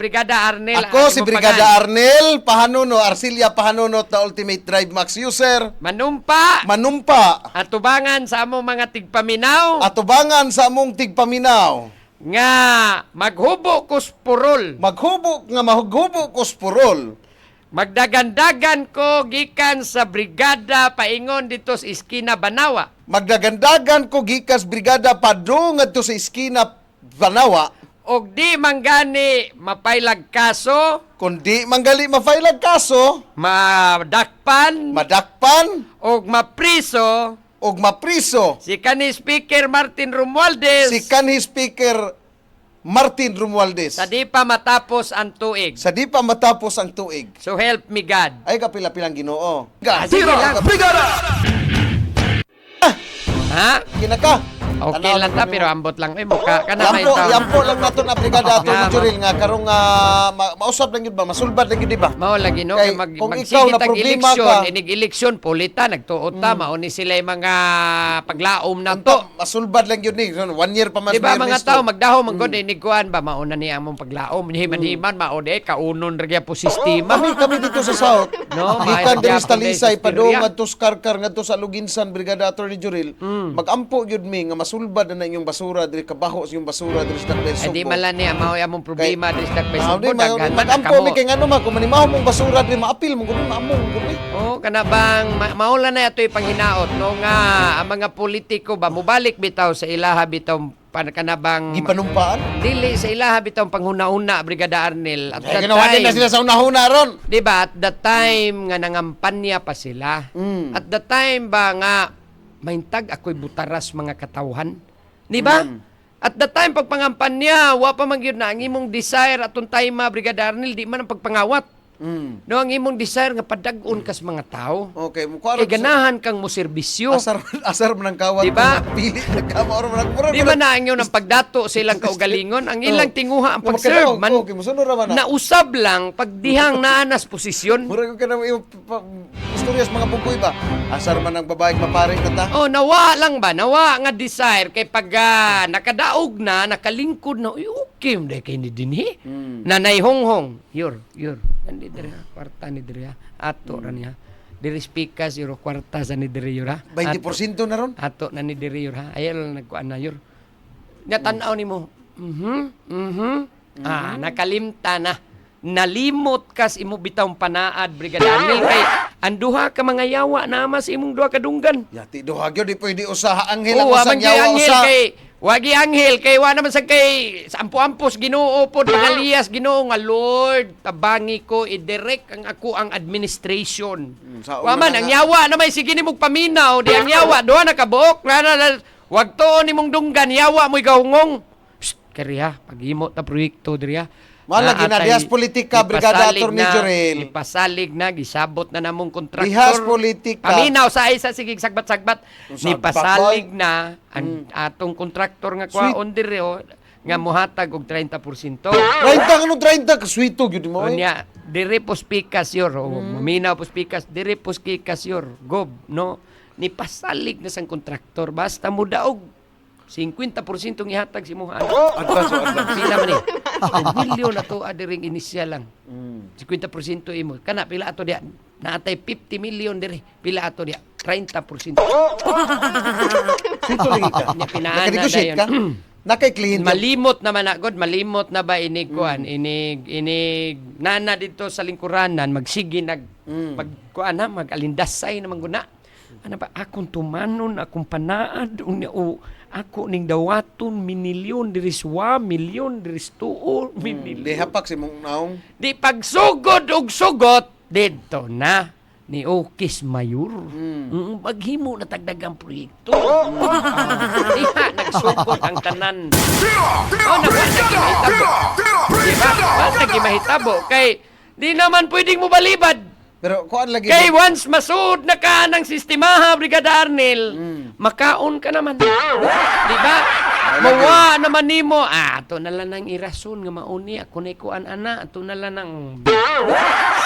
Brigada Arnel. Ako si Brigada Arnel Pahanuno, Arcilia Pahanuno, the Ultimate Drive Max user. Manumpa. Atubangan sa among mga tigpaminaw. Atubangan sa among tigpaminaw. Nga maghubo kuspurol. Maghubo kuspurol. Magdagandagan ko gikan sa brigada paingon dito sa Iskina Banawa. Magdagandagan ko gikas brigada padung ngadto sa Iskina Banawa. Og di manggani mapailag kaso, kundi manggali mafailag kaso, madakpan, og mapriso, si kanhi Speaker Martin Romualdez. Sa di pa matapos ang tuig. So help me God. Ay kapila-pilang Ginoo. Sige lang. Brigada! Ha? Kinaka. Okay lang ta, pero ambot lang. Mukha ka na may tao. Yampo lang nato na brigada ato ni Juril nga karong mausap lang yun ba? Masulbad lang yun, di ba? Mao lagi no kay magsigit ang eleksyon, inig-eleksyon polita nagtuot ta mao ni sila yung mga paglaom na to. Masulbad lang yun ni. 1 year pa mas. Di ba mga tao magdaho man gud iniguan ba mao na ni among paglaom. Himan-himan mao di kaunon ra po sistema. Kami dito sa South. No, gikan diri sa Talisay padung ngadto sa Karkar ngadto sa Luginsan brigada ato ni Juril. Magampo gyud mi nga sulbad na inyong basura diri kabaho sa inyong basura diri sa Dakbay Sugbo. Di man ni mao among problema diri sa Dakbay Sugbo. Magampo mi kay ngano kung manimaho mong basura diri maapil mong gud maamong gud. Oh, kana bang maula na atoy panghinaot no nga ang mga politiko ba mobalik bitaw sa ilaha bitaw kana bang gipanumpaan dili sa ilaha bitaw panghuna-una Brigada Arnel at that time na sila sa una-una ron. Di ba at that time nga nangampanya pa sila. At that time ba nga maintag ako'y butaras mga katawhan. Di ba? At the time, pagpangampan niya, wa pa man yun na ang imong desire atong time, Brigada Arnel, di man ang pagpangawat. No, ang imong desire nga padag-on kas mga tao. Okay, kay ganahan kang mo serbisyo. Asar man ang kawat. Di ba? Pili nagkamao man ang di ba na ang yun ang pagdato sa ilang kaugalingon? Ang ilang tinguha ang pag-serve man. Nausab lang pagdihang naanas posisyon. Murag ka na istoryas mga bukoy ba? Asar man ang babae mapare ta. Oh, nawa lang ba? Nawa nga desire kay pag nakadaog na, nakalingkod na, okay, hindi kay ni dinhi. Nanay honghong. Yor. Andi diri kwarta ni diri ato ra niya. Diri speaker zero kwarta sa ni diri yura. 20% na ron. Ato na ni diri yura. Ayel nagkuan na yor. Nya tan-aw nimo. Nakalimta na. Nalimot kas imo bitawng panaad Brigada Arnel kay anduha ka mga yawa na mas imong duha ka dunggan. Yati duha gyud di pwede usaha anghel ang usang yawa usa. Wagi anghel kay wa naman sa kay sa ampo-ampos Ginoo pod pangalias Ginoo nga Lord tabangi ko i-direct ang ako ang administration. Wa man ang yawa na may sige nimong paminaw di ang yawa duha na kabuok wag to nimong dunggan yawa mo'y gahungong. Kariya paghimo ta proyekto diriya. Mala ginadihas politika Brigada Attorney Jurel. Ipasalig na gisabot na namong kontraktor. Dihas politika. Paminaw sa isa sige sagbat-sagbat. Nipasalig na ang atong kontraktor nga kwaon diri nga mohatag og 30%. 30 ano 30 kaswito gyud mo. Unya diri po speakas yor maminaw po speakas diri po speakas yor gob no nipasalig na sang kontraktor basta mo daog 50% ng ihatag si Muhaan. Advance. Pila man eh. 10 million na to adiring inisyal lang. 50% imo. Kana pila ato diya. Naatay 50 million diri. Pila ato diya. 30%. Sito lagi ka. Nakadikusik ka? Nakay-clean. Malimot naman na, God. Malimot na ba inig kuan? Inig nana dito sa lingkuranan. Magsige mag-kuan ha. Mag-alindasay naman guna. Ano ba? Akong tumanon, akong panaad. Ako ning dawaton minilyon diris 1 milyon diris 2 milyon. Di hapak si mong naong. Di pagsugod og sugot didto na ni Okis Mayor. Paghimo na tagdagang proyekto. Diha nagsugod ang tanan. Nagimahitabo. Diba? Nagimahitabo kay di naman pwedeng mo balibad. Pero kuan lagi. Kay once masud na ka ng sistemaha Brigada Arnel, makaon ka naman. Di ba? Mawa naman nimo. Ato na lang ang irason nga mauni ako na ikuan ana. Ato na lang ang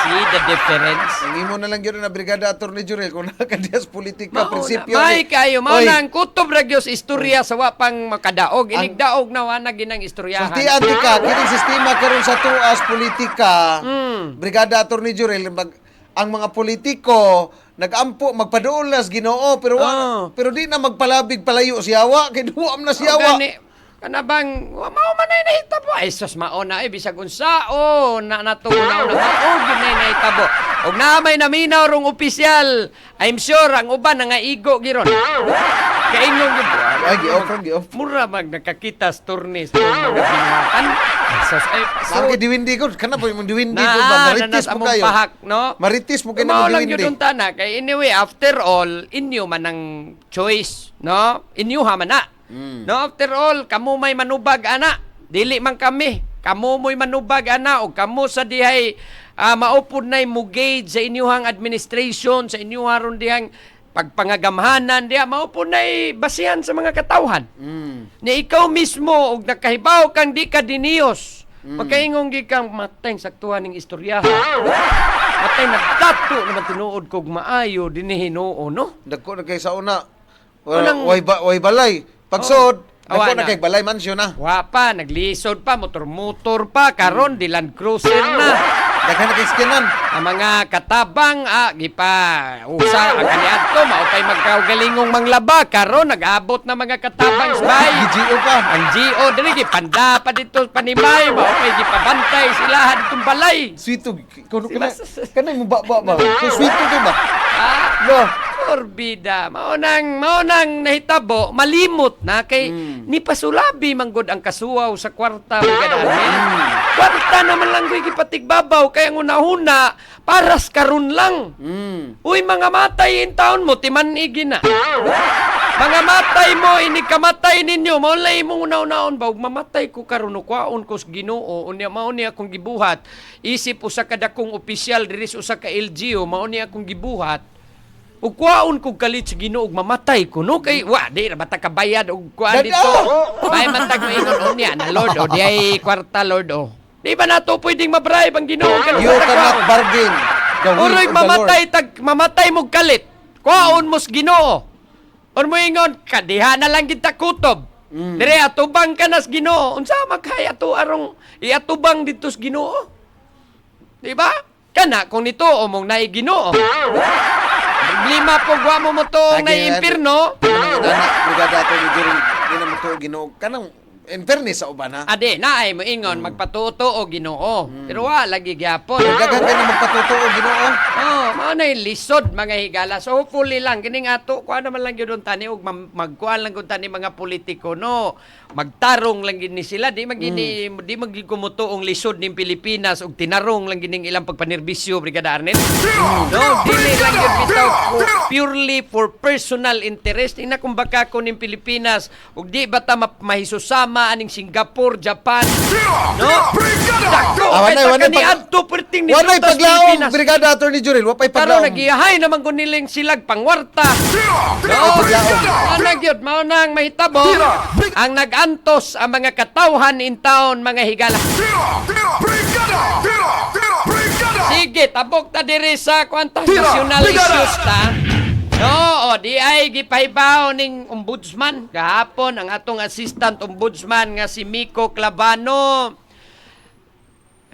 See the difference? Ang imo na lang yun na Brigada Attorney Jurel kung nakadiyas politika, prinsipyo. May kayo, mao Oy, nang kutob ra gyud sa istorya sa wa pang makadaog. Inigdaog na wa na ginang istoryahan. sultian ti ka, kining sistema karon sa tuas politika, Brigada Attorney Jurel, ang mga politiko nagampo magpaduolas Ginoo pero pero di na magpalabig palayo siyawa kay duwam na siyawa. Kana bang mao man ay nahitabo ay sus mao na bisag unsao na natunaw na mao gyud na nahitabo og na may naminaw rong opisyal. I'm sure ang uban nga igo giron kaingong gyud Ay gi-off. mura mag nakakita sa turnis ng mga binwatan. Sus ay Ang diwindi ko kana po yung diwindi ko na ba maritis mo kayo. pahak, no? Maritis mo kayo Mao ng lang diwindi. yun tana kay anyway after all inyo man ang choice, no? Inyo ha man na. No, after all, kamo may manubag ana. Dili man kami. Kamo mo'y manubag ana o kamo sa dihay maupod na'y mugage sa inyuhang administration, sa inyuhang ron dihang pagpangagamhanan diha maupod na'y basihan sa mga katawhan. Ni ikaw mismo og nakahibaw kang di ka diniyos. Pagkaingong gi kang matay saktuhan ning istoryahan. Matay nagdato naman tinuod kog maayo dinhi Hinoo, no? Dagko na kay sa una. Unang- Way balay. Pagsod, dagko Awa na na. kay balay mansyon na. Wa pa, naglisod pa, motor-motor pa, karon di Land Cruiser na. Daghan na kay skinan. Ang mga katabang, gipa, usa, ang kaniadto, maupay magkagalingong manglaba, karon nag-abot na mga katabang sa bahay. GGO pa. Ang GO, dili, gipanda pa dito panimay, maupay gipabantay sila ditong balay. Sweeto, kuno kana mo ba. So sweeto ka ba? Ah, No. Orbida, maunang nahitabo, malimot na kay ni pasulabi manggod ang kasuwaw sa kwarta Brigada Arnel. Kwarta naman lang ko'y gipatigbabaw kaya ang una-una paras karon lang. Uy, mga matay in taon mo timan igina. Mga matay mo ini kamatay ninyo maulay mo una-unaon ba ug mamatay ko karon kwaon ko sa Ginoo unya mao ni akong gibuhat. Isip usa ka dakong opisyal diri sa usa ka LGU mao ni akong gibuhat. Ug kwaon kog kalit sa Ginoo ug mamatay ko no kay wa di na bata kabayad og kuan dito. May matag maingon unya na Lord o di ay kwarta Lord o. Di ba nato pwedeng mabribe ang Ginoo You cannot bargain. The will Uroy of the Lord. mamatay mo kalit. Kwaon mo sa Ginoo. Or mo ingon kadiha na lang kita kutob. Dire atubang ka na sa Ginoo. Unsa makaya to arong iatubang dito sa Ginoo? Di ba? Kana kung nito o mong naay Ginoo. Problema po gwa mo mo to na impirno. Brigada Attorney Jurel, di na mo to Ginoo. Kanang in fairness sa uban ha. Ade, naay mo ingon magpatuto o Ginoo. Pero wa lagi gyapon. Daghan ka na magpatutuo Ginoo. Oh, mao na lisod mga higala. So hopefully lang kining ato kuan naman lang gyud tani og magkuan lang gud tani mga politiko no. Magtarong lang gid ni sila di magini di magkumutuong lisod ning Pilipinas og tinarong lang gining ilang pagpanerbisyo Brigada Arnel. No, dili lang gyud bitaw purely for personal interest. Ina kung baka ko ning Pilipinas og di bata mahisusama aning Singapore, Japan. No? Dako Wanay kay adto perting ni Wanay paglaom Brigada Attorney Jurel, wa pay Karon paglaom. nagiyahay naman ko niling silag pangwarta. No, gyud mao nang mahitabo ang nagantos ang mga katawhan in town mga higala. Sige, tabok ta diri sa kwanta national issues ta. No, di ay gipahibaw ning ombudsman kahapon ang atong assistant ombudsman nga si Miko Clavano.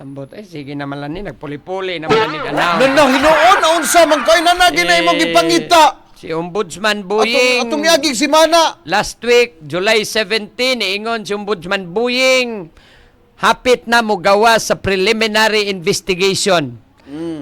Ambot sige naman lang ni nagpuli-puli naman ni ganaw. No, hinuon na unsa man kay nanagi na imong gipangita. Si Ombudsman Buying. Atong yagig si Mana. Last week, July 17, niingon si Ombudsman Buying, hapit na mo gawa sa preliminary investigation.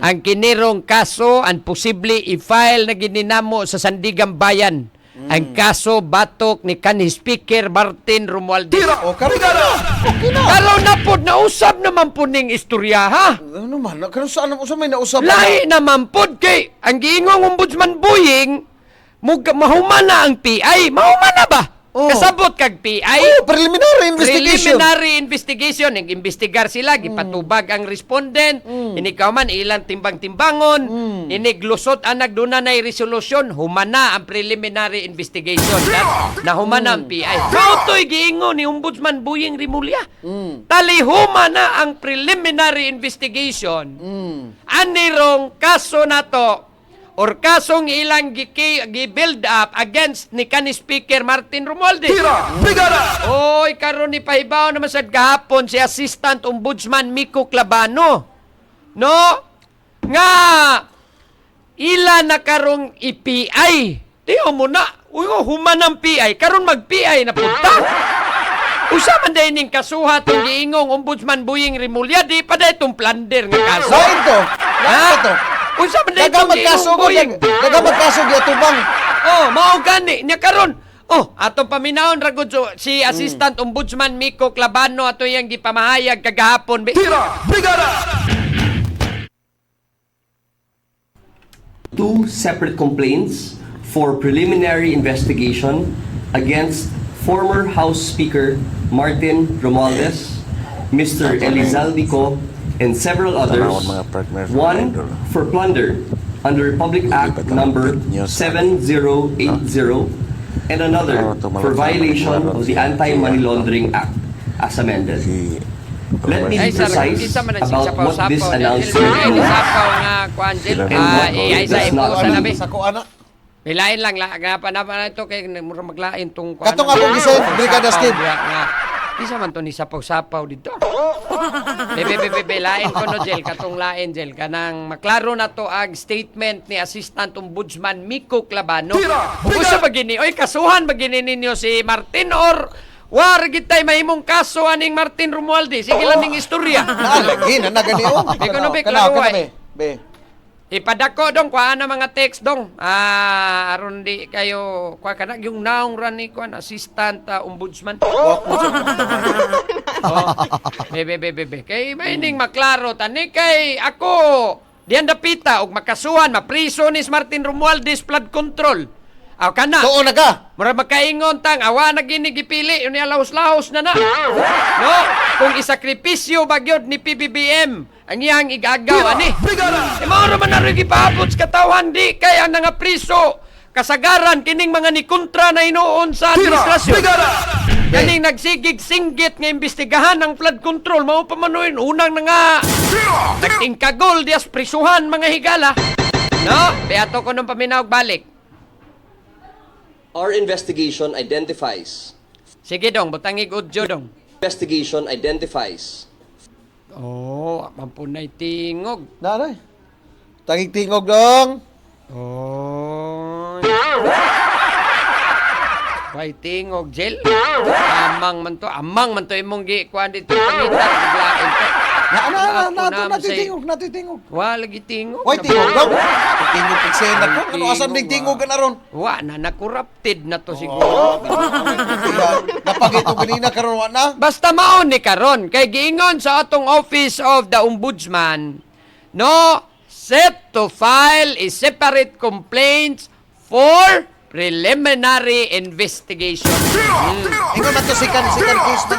Ang kinirong kaso, ang posible i-file na gininamo sa Sandigan Bayan. Ang kaso batok ni kanhi Speaker Martin Romualdez. O karigara. Kalo na po, nausap naman po ning istorya, ha? Ano man, kano saan mo may nausap? Lahi naman po, kay ang giingong Ombudsman Buying, mahuman na ang PI. Mahuman na ba? Oh. Kasabot kag PI. Preliminary investigation. Preliminary investigation. Nag-imbestigar sila, gipatubag ang respondent, inikaw man ilang timbang-timbangon, iniglusot ang nagduna na resolusyon, humana ang preliminary investigation. Na humana ang PI. Mautoy giingon ni Ombudsman Buying Rimulya. Talihuma na ang preliminary investigation. Anirong kaso na to, or kasong ilang gi-build up against ni kanhi Speaker Martin Romualdez. Oy, karon ni pahibaw naman sad gahapon si Assistant Ombudsman Miko Clabano. No? Nga ila na karong i-PI. Tiyo mo na. Uy, human ang PI. Karon mag-PI na punta. Usa man day ning kasuhat ang giingong Ombudsman Buying Rimulya, di pa day itong plunder nga kaso. Lain to. Lain to. Usa man day Daga itong magkaso giingong Buying. Daga magkaso di atubang. Oh, mao gani nya karon. Oh, atong paminahon ra gud si Assistant Ombudsman Miko Clabano ato yang gipamahayag kagahapon. Two separate complaints for preliminary investigation against former House Speaker Martin Romualdez, Mr. Elizalde and several others. One for plunder under Republic Act number 7080 and another for violation of the Anti-Money Laundering Act as amended. Let me be precise about what this announcement means Sapaw nga Kwanjel. and what Ay it sa does not imposa na mean. be. Sa kuana. Milain lang ganapan na ito kay mura maglain tong Katong ako gisayon, Brigada Steve. Isa man to ni sapaw-sapaw dito. Bebe lain ko no Jel katong lain Jel kanang maklaro na to ang statement ni Assistant Ombudsman Miko Clabano. Usa ba gini? Oy kasuhan ba gini ninyo si Martin or war gitay mahimong kaso aning Martin Romualdez? Sige lang ning istorya. Lagi na gani o. Di ko na be Kanaw, klaro, be. Be. Ipadako dong kuha na mga text dong. Aron di kayo kuha ka na yung naong ran ni kuha assistant ombudsman. Bebe. Kay maining maklaro tani kay ako diyan dapita og makasuhan mapriso ni Martin Romualdez flood control. Aw kana. Tuo na ka. Mura magkaingon tang awa na gini gipili unya lahos-lahos na. No, kung isakripisyo bagyod ni PBBM ang iyang igagaw ani. Mao man na rin gipaabot sa katawan di kay ang nga priso kasagaran kining mga ni kontra na inuon sa administrasyon. Kaning nagsigig-singgit nga imbestigahan ang flood control mao pa manuin unang nga nagtingkagol dias prisuhan mga higala. No, beato ko nung paminaw balik. Our investigation identifies. Sige dong, butangig udyo dong. Investigation identifies. Oh, mampunay tingog. Nanay. Tangig tingog dong. Oh. Bay tingog gel. Amang man to imong gi kuan dito pangita biglain to. Natitingog. Wa lagi tingog. Hoy, tingog dong. Tingog pagsena ko. Ano asam ning tingog ka na ron? Wa na corrupted na to siguro. Napagito ganina karon wa na. Basta mao ni karon kay giingon sa atong Office of the Ombudsman, no, set to file a separate complaints for preliminary investigation. Ingon na to sikan case na.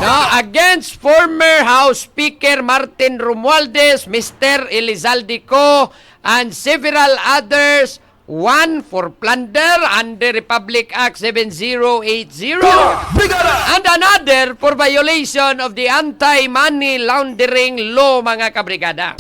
No, against former House Speaker Martin Romualdez, Mr. Elizalde and several others. One for plunder under Republic Act 7080 and another for violation of the Anti-Money Laundering Law, mga kabrigada.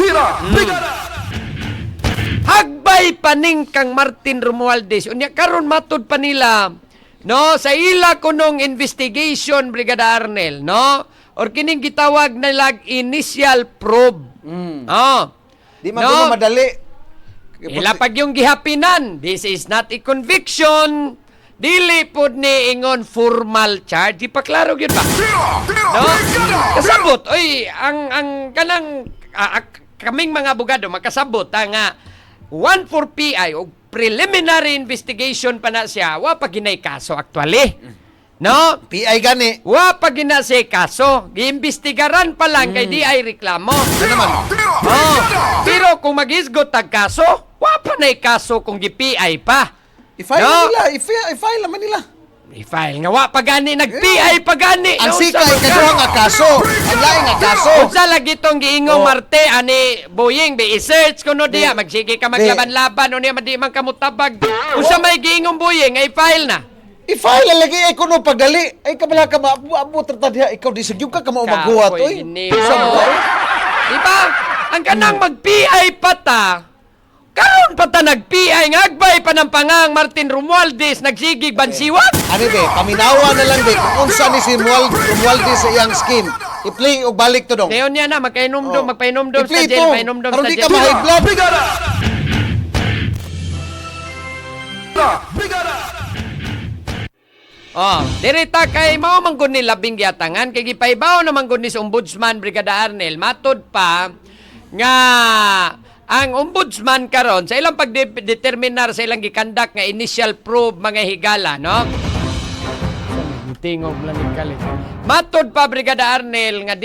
Hagbay paning kang Martin Romualdez. Unya karon matud pa nila, no, sa ila kunong investigation, Brigada Arnel, no? Or kining gitawag na lag initial probe. Oh. Di man kuno madali. Ilapag yung gihapinan. This is not a conviction. Dili pod ni ingon formal charge. Di pa klaro gyud ba? No? Kasabot. Oy, ang kanang kaming mga abogado makasabot nga one for PI o preliminary investigation pa na siya. Wa pa ginay kaso actually. No? PI gani. Wa pa gina siya kaso. Giimbestigaran pa lang kay di ay reklamo. Ano naman? Oh, pero kung maghisgot tag kaso, wa pa na kaso kung gi-PI pa. I-file No. nila. I-file naman nila. I-file nga wa pagani nag-PI pagani. Ang sika ay kaduha nga kaso. Ang lain nga kaso. Unsa lagi tong giingong Marte ani Boying be i-search kuno diya magsige ka maglaban-laban unya madi man kamutabag. Unsa may giingong Boying ay file na. I-file lagi ay kuno pagdali. Ay kabala ka maabot ta diha ikaw di sugyog ka mao magbuhat oy. Diba? Ang kanang mag-PI pata. Karon pa ta nag-PI nga agbay pa ng pangang Martin Romualdez nagsigig bansiwag. Ani be, paminawa na lang be kung unsa ni si Romualdez sa iyang scheme. I-play og balik to dong. Dayon niya na magpainomdom sa I-play jail, to. painomdom Karon sa di jail. ka ma-high blood. Oh, dirita kay mao man gud ni labing giatangan kay gipaibaw naman gud ni sa Ombudsman Brigada Arnel matud pa nga ang ombudsman karon sa ilang pagdeterminar sa ilang gikandak nga initial probe mga higala, no? Tingog lang ni kalit. Matud pa Brigada Arnel nga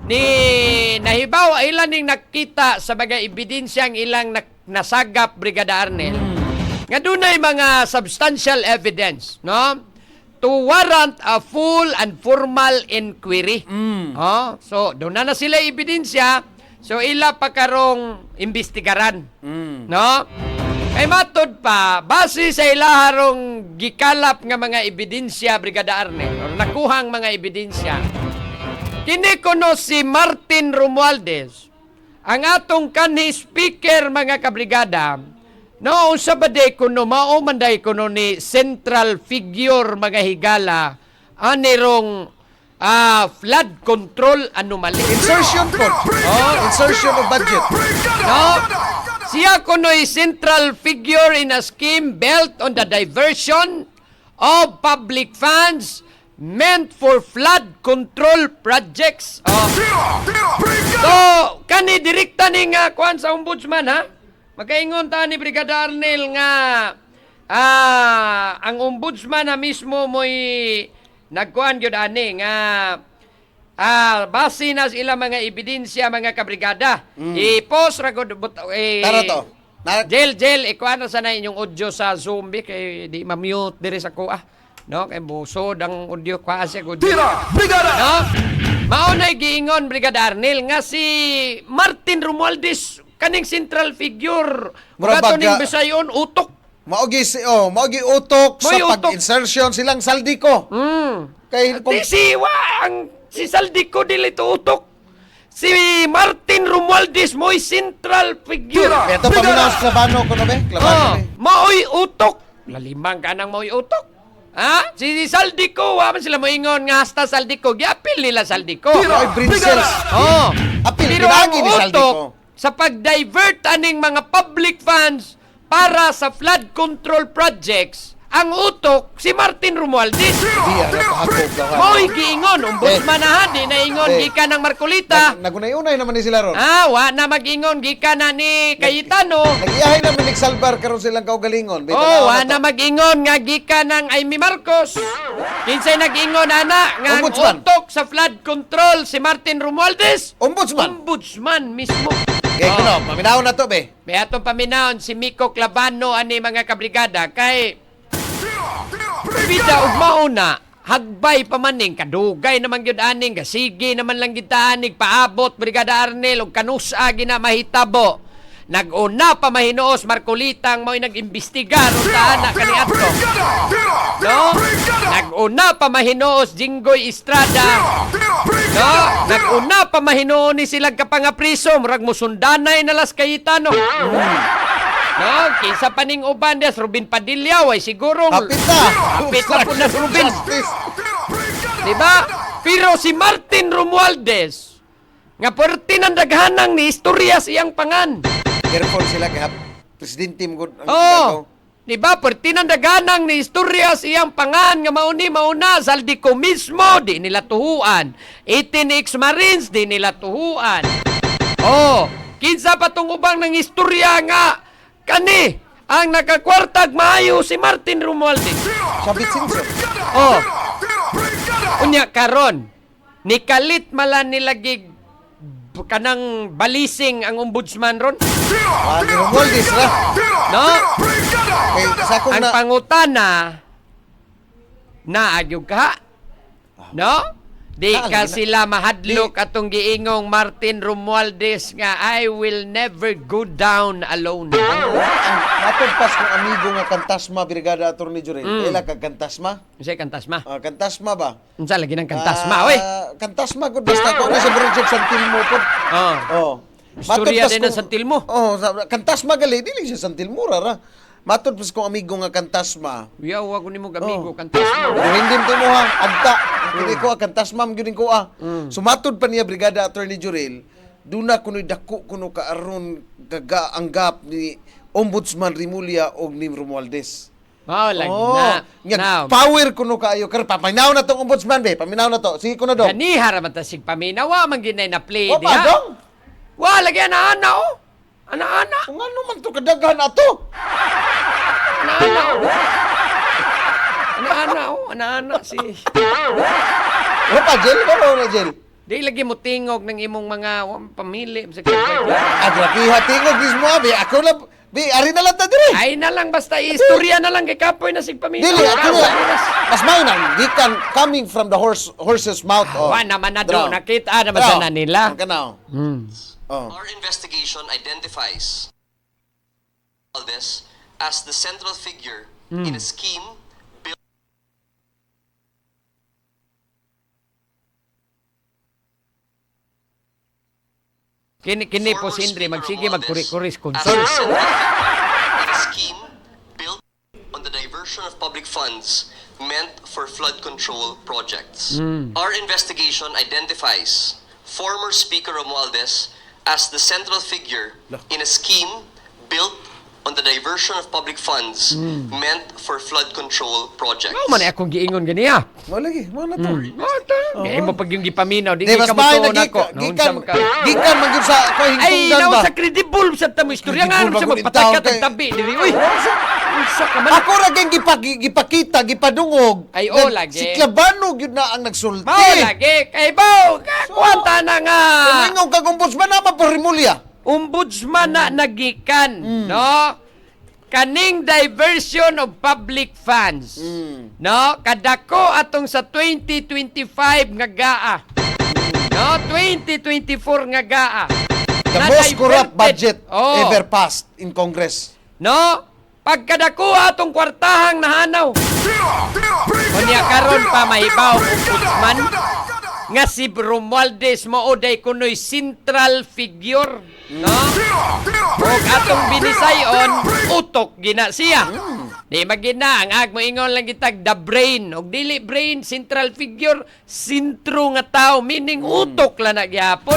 ni nahibaw ilan ning nakita sa mga ebidensyang ilang nasagap Brigada Arnel. Nga dunay mga substantial evidence, no? To warrant a full and formal inquiry. Oh, so doon na sila ebidensya. So ila pa karong imbestigaran. No? Kay matod pa, base sa ilaharong gikalap nga mga ebidensya Brigada Arnel or nakuhang mga ebidensya. Kini kuno si Martin Romualdez, ang atong kanhi speaker mga kabrigada. No, unsa ba day kuno mao man day kuno ni central figure mga higala anirong flood control anomaly. Insertion po. Insertion of budget. No? Siya kuno'y central figure in a scheme built on the diversion of public funds meant for flood control projects. So, kani direkta ni nga kuan sa ombudsman ha? Magkaingon ta ni Brigada Arnel nga ang ombudsman na mismo mo'y nagkuhan yun ani nga base na sila mga ebidensya mga kabrigada. I-post ra gud Tara to. Jail ikuan na sana inyong audio sa Zoom kay di ma-mute diri sa kuha. No, kay busod ang audio kwa siya gud. Brigada. No? Mao nay giingon Brigada Arnel nga si Martin Romualdez kaning central figure. Murato ning Bisayon utok. Maogi utok sa utok. pag-insertion silang saldiko. Kay Si Saldico dili to utok. Si Martin Romualdez mo'y central figure. Ito paminaw sa Klabano ko no be? Klabano be. Mo'y utok. Lalimang ka nang mo'y utok. Ha? Si Saldico, man sila moingon nga hasta Saldico. Giapil nila Saldico. Ay, Brinsels. Apil, Pero ang pinagi ni Saldico. utok sa pag-divert aning mga public funds para sa flood control projects, ang utok si Martin Romualdez. Mo'y giingon, ombudsman na di na ingon gikan ng Marcolita. Nagunay-unay naman ni sila ron. Wa na mag-ingon gikan na ni Cayetano. Nag-iyahay naman ni Salvar karon silang kaugalingon. Wa na mag-ingon nga gikan ng Amy Marcos. Kinsay nag-ingon ana nga ang Ombudsman. utok sa flood control si Martin Romualdez. Ombudsman Mismo. Kaya kuno, paminaw na to be. May atong paminahon si Miko Clavano ani mga kabrigada kay bida ug mauna hagbay pa maning kadugay naman gyud aning kasige naman lang gitaanig paabot Brigada Arnel ug kanusa gina mahitabo. Nag-una pa mahinuos Marcolita ang mo'y nag-imbestigar ug taana kaniadto. No? Nag-una pa mahinuos Jinggoy Estrada. No? Nag-una pa mahinuon ni silang kapangapriso murag musundanay na Las Cayetano. No, kinsa pa ning uban des Rubin Padilla way siguro. Hapit na. Hapit na po na si Rubin. Diba? Pero si Martin Romualdez nga perti ng daghanang ni istorya siyang pangan. Careful sila kay presidente mo gud ang Oh. Diba? Perti ng daghanang ni istorya siyang pangan nga mauna Saldico mismo di nila tuhuan. 18X Marines di nila tuhuan. Oh, kinsa pa tong ubang ng istorya nga kani ang nakakwartag maayo si Martin Romualdez. Sabit Simpson. Oh. Unya karon nikalit malan nila gig kanang balising ang ombudsman ron. Ni Romualdez ra. No? Kay sa akong Ang na pangutana na agyog ka. No? Di ka sila mahadlok atong giingong Martin Romualdez nga I will never go down alone. ang matod pas kong amigo nga kantasma Brigada Attorney Jurel. Kailan kag kantasma? Unsay kantasma? Kantasma ba? Unsa lagi ng kantasma, oy? Kantasma gud basta ko na sa Project Santilmo pod. Oh. Oh. Istorya din ng Santilmo. Oh, kantasma gali dili siya Santilmo ra. Matod pas kong amigo nga kantasma. Yaw ako nimo amigo kantasma. Hindi mo ha, agta. Hindi ko kantasma gyud ko Sumatod pa niya Brigada Attorney Jurel. Duna kuno'y dako kuno kaaron kagaanggap ni Ombudsman Rimulya og ni Romualdez. Oh, lagi na. Nga, Now, power kuno kaayo. Kar paminaw na tong ombudsman be, paminaw na to. Sige kuno dong. ganihar man ta sig paminawa man ginay na play O diha. pa dong. Wa lagi ana oh. Ana. Kung ano man to kadaghan ato. Ana. Ana si. O pa gel ko na gel. Di lagi mo tingog ng imong mga pamili sa Agrapiha tingog mismo be. Ako lang be ari na lang ta dire. Ay na lang basta istorya na lang kay kapoy na sig paminaw. Dili ako na. Mas may nang gikan coming from the horse's mouth. Wa naman na do Draw. nakita naman sa nila. Ang kanaw. Oh. Our investigation identifies all this as the central figure in a scheme built Kini po Sindri magsige magkuri-kuris as konsol. the central figure in a scheme built on the diversion of public funds meant for flood control projects. Our investigation identifies former Speaker Romualdez as the central figure in a scheme built on the diversion of public funds meant for flood control projects. Mao man akong giingon ganiya. Mo lagi, mo na to. Kaya mo pag yung gipaminaw, di Di mas ka may mo na ako. gikan man gyud sa ko Ay, hingtungdan ba. naon sa credible sa tamo istorya nga Credible sa ba magpatay kung ka itaw kay- tabi diri. Uy. Unsa ka man? Ako ra gyud gipakita, gipadungog. Ay, o, lagi. Si Clabano gyud na ang nagsulti. Mao lagi kay Bao, kakwanta na nga. Ingong kag ombudsman na Rimulya. Ombudsman na nagikan, no? Kaning diversion of public funds. No? Kadako atong sa 2025 nga gaa. No? 2024 nga gaa. The Na most corrupt diverted. budget Oh. ever passed in Congress. No? Pagkadako atong kwartahang nahanaw. Unya karon pa mahibaw ombudsman nga si Romualdez mao day kunoy central figure, no? Og atong binisayon utok gina siya. Di magina ang ag mo ingon lang gitag the brain og dili brain central figure sentro nga tao meaning utok lang na gyapon.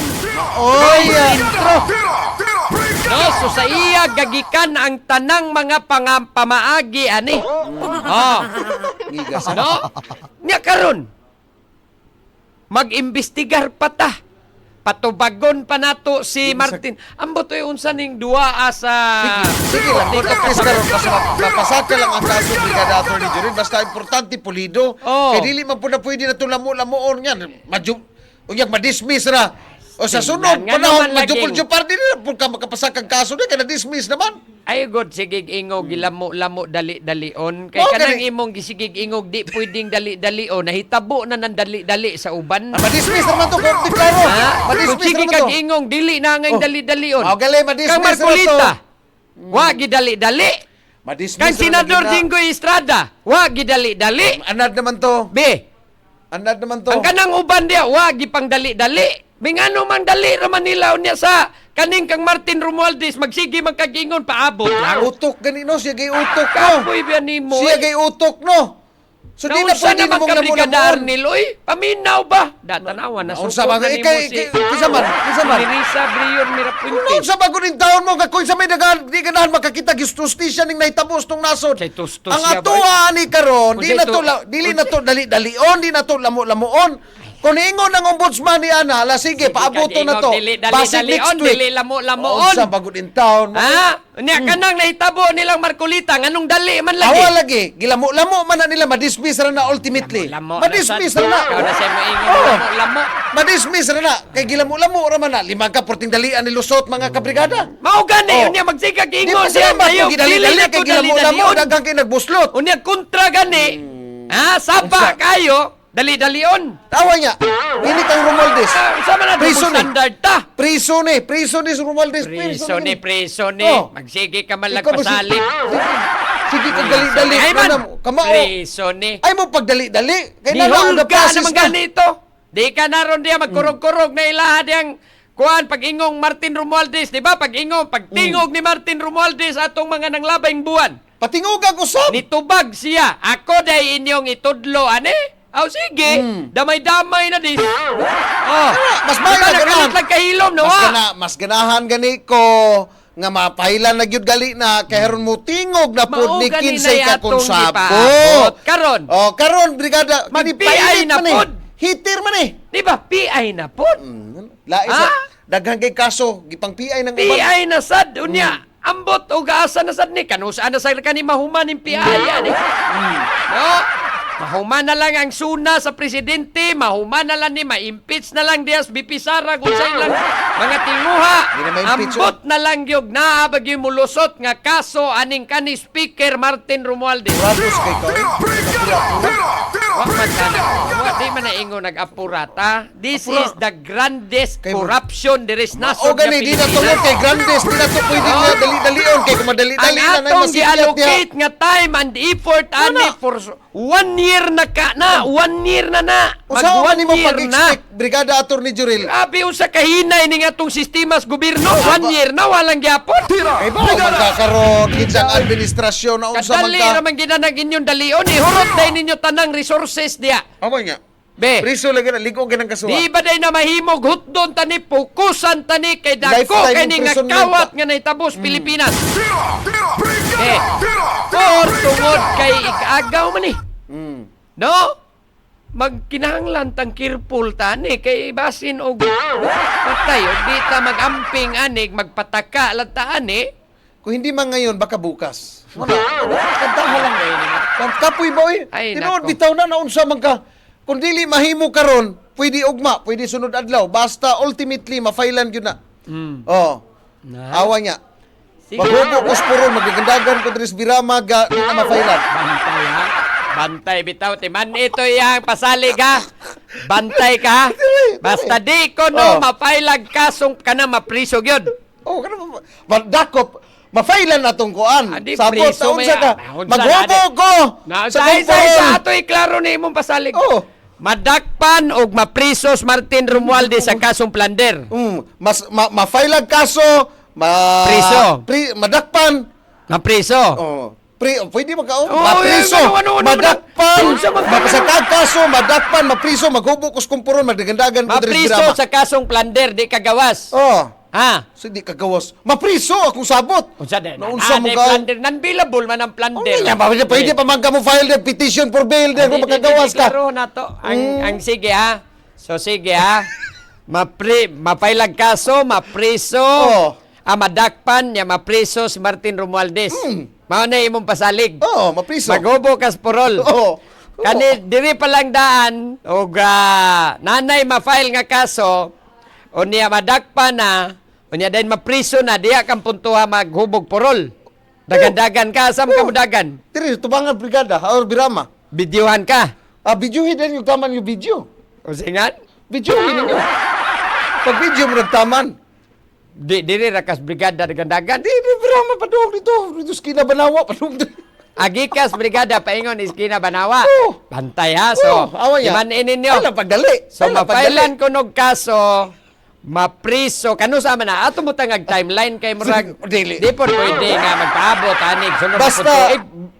Oy, Sentro. No, so sa iya gagikan ang tanang mga pamaagi ani. Oh, gigas. no? Nya karon mag-imbestigar pa ta. Patubagon pa nato si Martin. Ambo to unsa ning duwa sa Sige lang, kung tapos karon basta mapasaka lang ang kaso Brigada Attorney Jurel, basta importante pulido. Oh. Kaya dili man po na pwede na ito lamo-lamoon yan. Unyag ma-dismiss ra. O sa Tingnan sunod, nga panahon, naman laging- majupol-jupar din na po ka makapasakang kaso na, kaya na-dismiss naman. ay god sigig ingog gilamo-lamo dali-dalion kay Oh, kanang kani- imong gisigig ingog di pwedeng dali-dalion nahitabo na nang dali-dali sa uban. Ma-dismiss naman to, Korte Claro. Ha? Kung Ma-dismiss sige naman kag to. ingong dili na nga Oh. dali-dalion. Oh, gali, ma-dismiss Kang na Marcolita, to. wa gidali-dali. Ma-dismiss Kang naman Senador na. Jinggoy Estrada, wa gidali-dali. Anad naman to. B, Anad naman to. ang kanang uban dia, wa gipang dali-dali. Mingano man dali raman nila niya sa kaning kang Martin Romualdez magsige magkagingon paabot lang. Utok ganino, siya gay utok no. Kapoy ba ni mo? Siya gay utok no. So di na Naunsa pwede naman mong ka brigadar lamulamon. niloy? Paminaw ba? Datanawan na Naunsa sukod ba? na nimo Kay- si kisa man, kisa man. si Risa Brion Mirapunte. Kung sa bago rin taon mo, kung sa may di ganahan makakita, justisya ning nahitapos tong nasod. Kay tustos Ang siya ba? atuwa ni karon, Kung di say na to, to- dili na to dali-dalion, di na to lamo-lamuon. Kung ingon ng ombudsman ni Ana, ala sige, paaboto na to. Dili, Basic next week. dili, lamo-lamoon. Sa bagod in town. Ha? Unya kanang nahitabo nilang Marcolita, nganong dali man lagi. Awa lagi. Gilamo-lamo man na nila, madismiss ra na ultimately. Lamo, Madismiss ra na. Ikaw na siya moingon Oo. lamo. Madismiss ra na. Kay gilamo-lamo ra man na. Limang ka porting dalian ni Lusot mga kabrigada. Mao gani, Oh. unya magsigag Di ingon pa sila ba kayo, kung gidali-dali dili kay ko gilamo-lamo dali-dalion. daghang kay nagbuslot. Unya kontra gani. Ha, saba kayo, dali-dalion. Tawa niya. Ini kang Romualdez. Sa man na Priso ni. standard ta. Priso ni Romualdez. Priso ni. Oh. Magsige ka man Ikaw ba si- lagpasalit. Sige ka dali-dali. Ay man, Kamao. priso ni. Ay mo pagdali-dali. Kay na ang Dihulga process naman na. ganito. Di ka naroon diya magkurog-kurog na ilahad yang kuan pag-ingong Martin Romualdez, di ba? Pag-ingong, pagtingog ni Martin Romualdez atong mga nanglabayng buwan. Patingugan ko sab. Nitubag siya. Ako day inyong itudlo, ane? Aw, sige. Damay-damay na dis. Oh. Mas Diba, mahal na nakalit lang kahilom, no? Mas ganahan gani ko nga mapailan na gyud gali na kay haron mo tingog na pud ni Mao gani kinsay na ka yatong konsabo. gipaabot. Karon. Oh, karon brigada Mag-PI na pod. Hitir man eh. Di ba? PI na po. Lain Ha? sa daghang kay kaso gipang PI ng uban. PI na sad. Unya. Ambot o gaasa na sad ni. Kanusaan na sa kani mahuman ng PI yan eh. No? Mahuman na lang ang suna sa presidente, mahuman na lang ni, ma-impeach na lang dias, bipisara kung sa ilang mga tinguha. Di na ma-impeach Ambot na lang yung naabag yung mulusot nga kaso aning kani Speaker Martin Romualdez. Rados kay ka. Wa man sana. Wa di man na ingo nag-apurata. This is the grandest Kay- corruption there is nasod O gani di na tungod kay Grandes, di na to pwede nga dali-dalion kay kung ang madali-dali na na atong masikyat niya. gi-allocate nga time and effort ani for 1 year na ka na. 1 year na na. Usaw man 1 nimo year na. pag-expect Brigada Attorney Jurel. Grabe usa kahinay ni nga tong sistema sa gobyerno. 1 year na walang gyapon. Kay ba magkakaroon kinsang administrasyon na unsa man Kadali ka. raman ginanag inyong dalion. Ihurot dahil ninyo tanang resources diya. Amo niya. Be. Priso lagi na ligo ganang kasuwa. Di ba day na mahimog hutdon tani pukusan tani kay dako Lifetime kay ni nga imprisonment kawat pa. nga naitabos Pilipinas. Or tungod kay ikaagaw man eh. No? Magkinahanglan tang careful tani kay basin og patay og di ta magamping anig magpataka lata ani. Kung hindi man ngayon, baka bukas. Wala. Kantahan lang ngayon. Kapoy ba eh? Ay, Tinood, nako. bitaw na naunsa man ka. Kung dili mahimo karon, pwede ugma, pwede sunod adlaw. Basta ultimately, mafailan yun na. Oh. Awa niya. Sige. Maghubo ko spuro, magigandagan ko dres birama, di na mafailan. Bantay ha. Bantay bitaw timan ito yang pasalig ha. Bantay ka ha. Basta di ko no Oh. mapailag kasong kana mapriso gyud. Oh, kanang dakop, mafailan na tong kuan. Adi, Sabot, priso taon sa may- ka. Unsa na, Maghubo adi? ko! Na sa say kumpuron. sa ato klaro ni imong pasalig. Oh. Madakpan og maprisos Martin Romualdez sa kasong plunder. Mafailag kaso, Priso. madakpan. Mapriso. Oh. Pwede magkaon. Oh, Mapriso. ano, Madakpan. Unsa man- Mapasakag kaso, madakpan, mapriso, maghubok kus kumpuron, magdagandagan ko dres Mapriso birama. sa kasong plunder di kagawas. Oh. Ha? So di kagawas. Mapriso akong sabot. Unsa din? Naunsa mo ka? Plunder non-billable man ang plunder. Pwede pa man ka mo file the petition for bail there kung magkagawas ka. Klaro na to. Ang sige ha. So sige ha. Mapailag kaso, mapriso. Oh. Madakpan niya mapriso si Martin Romualdez. Mao na imong pasalig. Oh, mapriso. Maghubo kas porol. Oh. Kani diri pa lang daan og nanay ma-file nga kaso o niya madakpan na o niya din mapriso na diya kang puntuha maghubog porol. Dagan-dagan ka asam ka mudagan. Tiri, tubangan brigada, or birama. Videohan ka. Videohin din yung taman yung video. O singan? Videohin ninyo. Pag video mo nagtaman. Diri rakas brigada dagan-dagan. Di, birama padung dito. Dito skina banawa, padung dito. Agikas brigada paingon iskina Banawa. Oh. Bantay ha. So, awa niya. imanin ninyo. Wala pagdali. So, Wala mapailan ko nog kaso, mapriso, kano sa man na, ato mo tangag timeline kay Murag, Dili. di po pwede nga magpaabot, anig, sunod Basta, po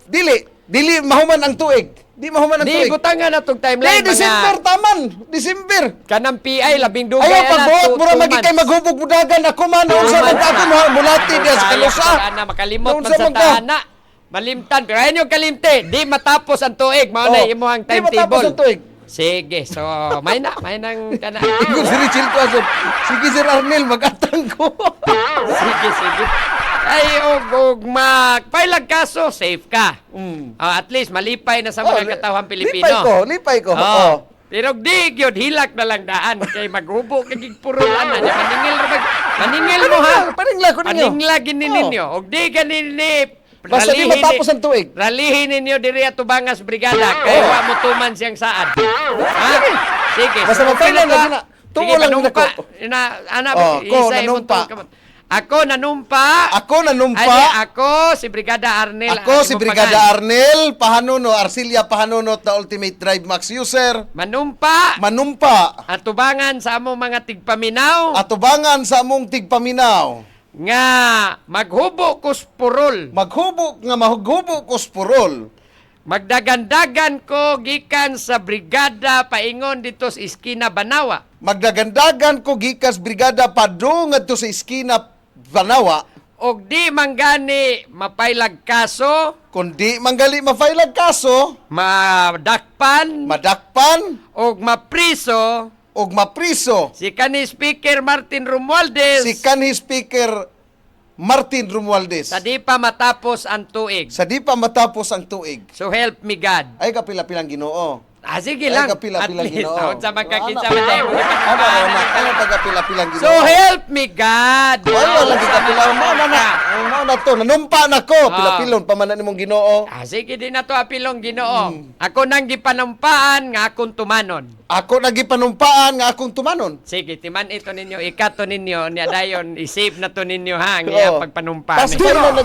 tuig. dili mahuman ang tuig. Di mahuman ang Di, tuig. butangan na itong Di, timeline, December, mga, taman. December. kanang PI, labing dugay, Ayaw, pagbuhat, mura magi kay maghubog budagan. Ako man, unsa man ka ako, mulati diya sa kalusa. Na makalimot man Naunsa sa man ka? tahana. Malimtan, pero ayun yung kalimte, di matapos ang tuig, mao na Oh, imuhang di matapos timetable. ang tuig. Sige, so may nang kana. Ingon si Richel ko asod. Sige Sir Arnel, mag-atang ko. Sige. Ay, og magpailag kaso, safe ka. At least malipay na sa mga katawhan Pilipino. Lipay ko. Oh. Pero di gyud hilak na lang daan kay maghubo kay purulan na maningil mo ha. Paningla ko ninyo. Paningla gini ninyo. Og di ganini Basta di matapos ang tuig. Ralihin ninyo diri ato Bangas Brigada kay wa mo tuman siyang saad. Ha? Sige. Basta mapailan lang na. Tuo lang na ko. Nanumpa. Ako nanumpa. Ako si Brigada Arnel. Ako si Brigada Arnel Pahanuno, Arcilia Pahanuno, the Ultimate Drive Max user. Manumpa. Atubangan sa among mga tigpaminaw. Atubangan sa among tigpaminaw. Nga maghubo kuspurol. Maghubo kuspurol. Magdagandagan ko gikan sa brigada paingon dito sa Iskina Banawa. Magdagandagan ko gikas brigada padung ngadto sa Iskina Banawa. Og di manggani mapailag kaso, Kundi manggali mafailag kaso, madakpan og mapriso og mapriso si kanhi Speaker Martin Romualdez si kanhi Speaker Martin Romualdez sa di pa matapos ang tuig. sa di pa matapos ang tuig. So help me God. Ay kapila-pilang Ginoo. Sige lang. Ay kapila-pilang Ginoo. Sa magkakita Ano, man tayo. ano pagkapila-pilang Ginoo. So help me God. Wala lang kita pila mo na to. Nanumpa na ko. Pila-pilon pamanan nimong Ginoo. Sige din na to apilong Ginoo. Ako nang gipanumpaan nga akong tumanon. Ako nagipanumpaan nga akong tumanon. Sige, timan ito ninyo, ikato ninyo, niya dayon, isave na to ninyo ha, ang iyang Oo. pagpanumpa. Tas kayo na